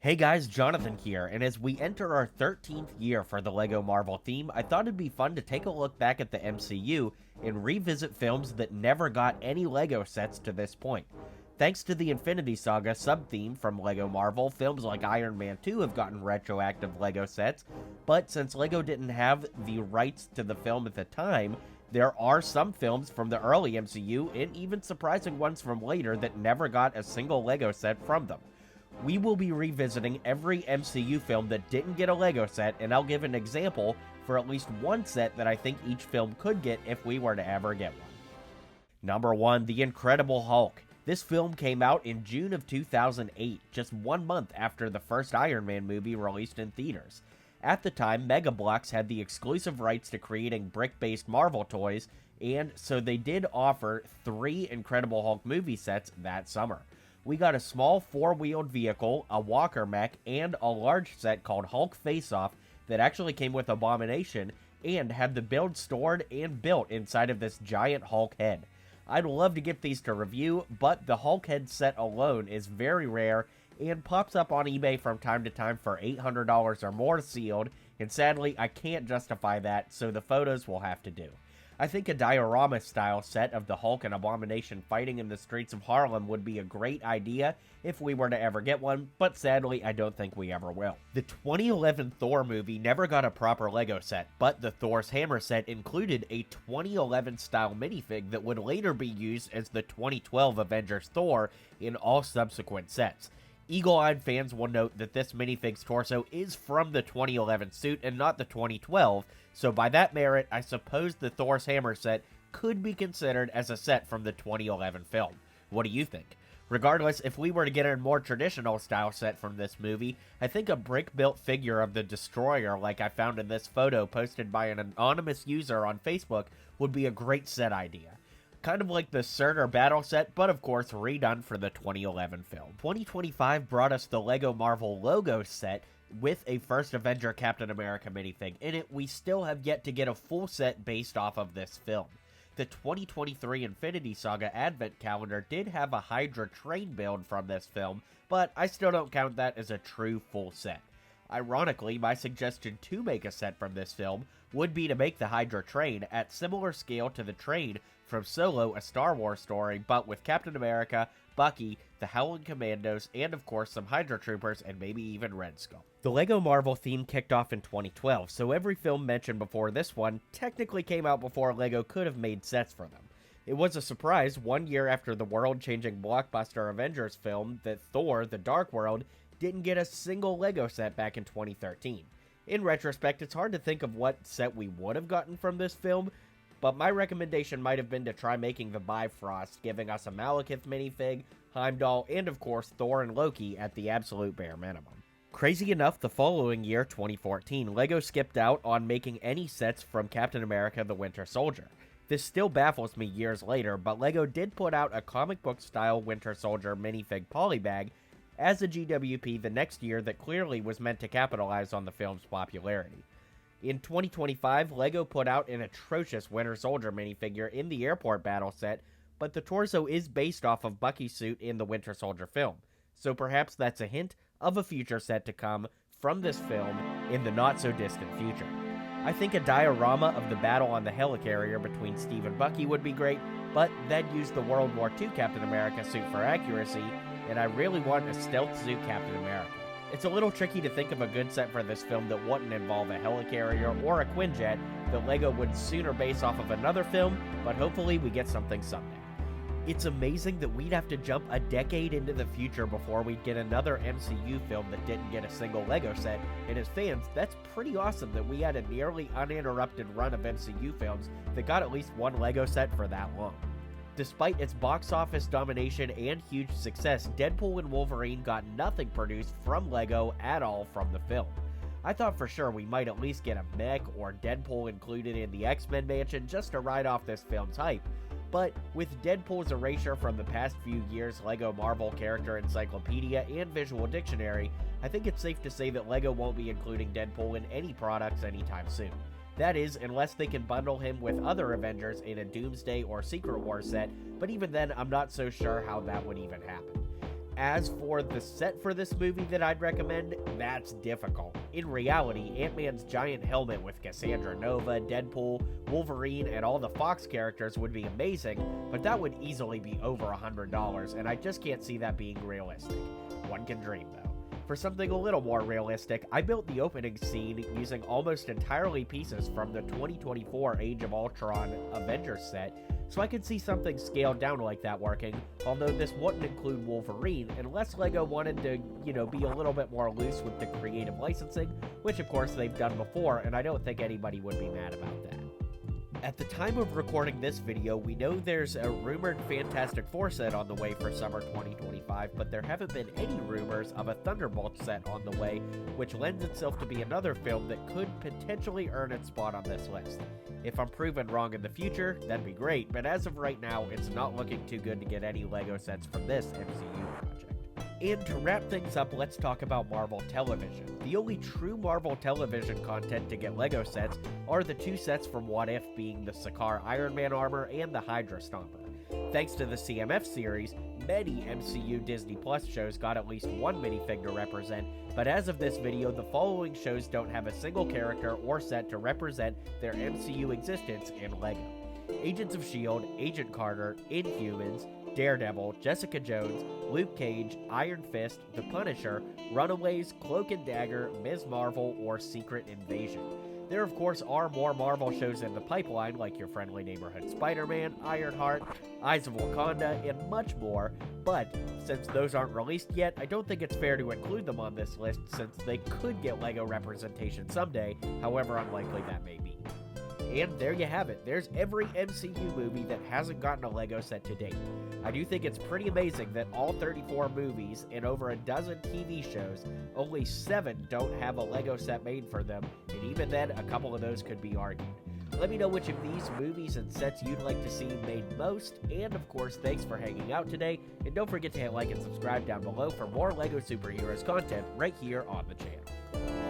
Hey guys, Jonathan here, and as we enter our 13th year for the LEGO Marvel theme, I thought it'd be fun to take a look back at the MCU and revisit films that never got any LEGO sets to this point. Thanks to the Infinity Saga sub-theme from LEGO Marvel, films like Iron Man 2 have gotten retroactive LEGO sets, but since LEGO didn't have the rights to the film at the time, there are some films from the early MCU, and even surprising ones from later, that never got a single LEGO set from them. We will be revisiting every MCU film that didn't get a LEGO set, and I'll give an example for at least one set that I think each film could get if we were to ever get one. Number 1. The Incredible Hulk. This film came out in June of 2008, just 1 month after the first Iron Man movie released in theaters. At the time, Mega Bloks had the exclusive rights to creating brick-based Marvel toys, and so they did offer 3 Incredible Hulk movie sets that summer. We got a small 4-wheeled vehicle, a walker mech, and a large set called Hulk Face-Off that actually came with Abomination and had the build stored and built inside of this giant Hulk head. I'd love to get these to review, but the Hulk head set alone is very rare and pops up on eBay from time to time for $800 or more sealed, and sadly I can't justify that, so the photos will have to do. I think a diorama-style set of the Hulk and Abomination fighting in the streets of Harlem would be a great idea if we were to ever get one, but sadly, I don't think we ever will. The 2011 Thor movie never got a proper LEGO set, but the Thor's Hammer set included a 2011-style minifig that would later be used as the 2012 Avengers Thor in all subsequent sets. Eagle-eyed fans will note that this minifig's torso is from the 2011 suit and not the 2012, so by that merit, I suppose the Thor's Hammer set could be considered as a set from the 2011 film. What do you think? Regardless, if we were to get a more traditional style set from this movie, I think a brick-built figure of the Destroyer like I found in this photo posted by an anonymous user on Facebook would be a great set idea. Kind of like the Surtur battle set, but of course redone for the 2011 film. 2025 brought us the LEGO Marvel logo set with a First Avenger Captain America minifig in it. We still have yet to get a full set based off of this film. The 2023 Infinity Saga Advent Calendar did have a Hydra train build from this film, but I still don't count that as a true full set. Ironically, my suggestion to make a set from this film would be to make the Hydra train at similar scale to the train from Solo, a Star Wars story, but with Captain America, Bucky, the Howling Commandos, and of course some Hydra Troopers and maybe even Red Skull. The LEGO Marvel theme kicked off in 2012, so every film mentioned before this one technically came out before LEGO could have made sets for them. It was a surprise 1 year after the world-changing blockbuster Avengers film that Thor: The Dark World didn't get a single LEGO set back in 2013. In retrospect, it's hard to think of what set we would have gotten from this film, but my recommendation might have been to try making the Bifrost, giving us a Malekith minifig, Heimdall, and of course Thor and Loki at the absolute bare minimum. Crazy enough, the following year, 2014, LEGO skipped out on making any sets from Captain America: The Winter Soldier. This still baffles me years later, but LEGO did put out a comic book style Winter Soldier minifig polybag as a GWP the next year that clearly was meant to capitalize on the film's popularity. In 2025, LEGO put out an atrocious Winter Soldier minifigure in the airport battle set, but the torso is based off of Bucky's suit in the Winter Soldier film, so perhaps that's a hint of a future set to come from this film in the not-so-distant future. I think a diorama of the battle on the helicarrier between Steve and Bucky would be great, but that'd use the World War II Captain America suit for accuracy, and I really want a stealth suit Captain America. It's a little tricky to think of a good set for this film that wouldn't involve a helicarrier or a Quinjet that LEGO would sooner base off of another film, but hopefully we get something someday. It's amazing that we'd have to jump a decade into the future before we'd get another MCU film that didn't get a single LEGO set, and as fans, that's pretty awesome that we had a nearly uninterrupted run of MCU films that got at least one LEGO set for that long. Despite its box office domination and huge success, Deadpool and Wolverine got nothing produced from LEGO at all from the film. I thought for sure we might at least get a mech or Deadpool included in the X-Men mansion just to ride off this film's hype, but with Deadpool's erasure from the past few years' LEGO Marvel Character Encyclopedia and Visual Dictionary, I think it's safe to say that LEGO won't be including Deadpool in any products anytime soon. That is, unless they can bundle him with other Avengers in a Doomsday or Secret War set, but even then, I'm not so sure how that would even happen. As for the set for this movie that I'd recommend, that's difficult. In reality, Ant-Man's giant helmet with Cassandra Nova, Deadpool, Wolverine, and all the Fox characters would be amazing, but that would easily be over $100, and I just can't see that being realistic. One can dream, though. For something a little more realistic, I built the opening scene using almost entirely pieces from the 2024 Age of Ultron Avengers set, so I could see something scaled down like that working, although this wouldn't include Wolverine, unless LEGO wanted to, be a little bit more loose with the creative licensing, which of course they've done before, and I don't think anybody would be mad about that. At the time of recording this video, we know there's a rumored Fantastic Four set on the way for summer 2025, but there haven't been any rumors of a Thunderbolt set on the way, which lends itself to be another film that could potentially earn its spot on this list. If I'm proven wrong in the future, that'd be great, but as of right now, it's not looking too good to get any LEGO sets from this MCU project. And to wrap things up, let's talk about Marvel Television. The only true Marvel Television content to get LEGO sets are the two sets from What If, being the Sakaar Iron Man armor and the Hydra Stomper. Thanks to the CMF series, many MCU Disney Plus shows got at least one minifig to represent, but as of this video, the following shows don't have a single character or set to represent their MCU existence in LEGO. Agents of S.H.I.E.L.D., Agent Carter, Inhumans, Daredevil, Jessica Jones, Luke Cage, Iron Fist, The Punisher, Runaways, Cloak and Dagger, Ms. Marvel, or Secret Invasion. There, of course, are more Marvel shows in the pipeline, like Your Friendly Neighborhood Spider-Man, Ironheart, Eyes of Wakanda, and much more, but since those aren't released yet, I don't think it's fair to include them on this list since they could get LEGO representation someday, however unlikely that may be. And there you have it. There's every MCU movie that hasn't gotten a LEGO set to date. I do think it's pretty amazing that all 34 movies and over a dozen TV shows, only 7 don't have a LEGO set made for them, and even then, a couple of those could be argued. Let me know which of these movies and sets you'd like to see made most, and of course, thanks for hanging out today, and don't forget to hit like and subscribe down below for more LEGO Superheroes content right here on the channel.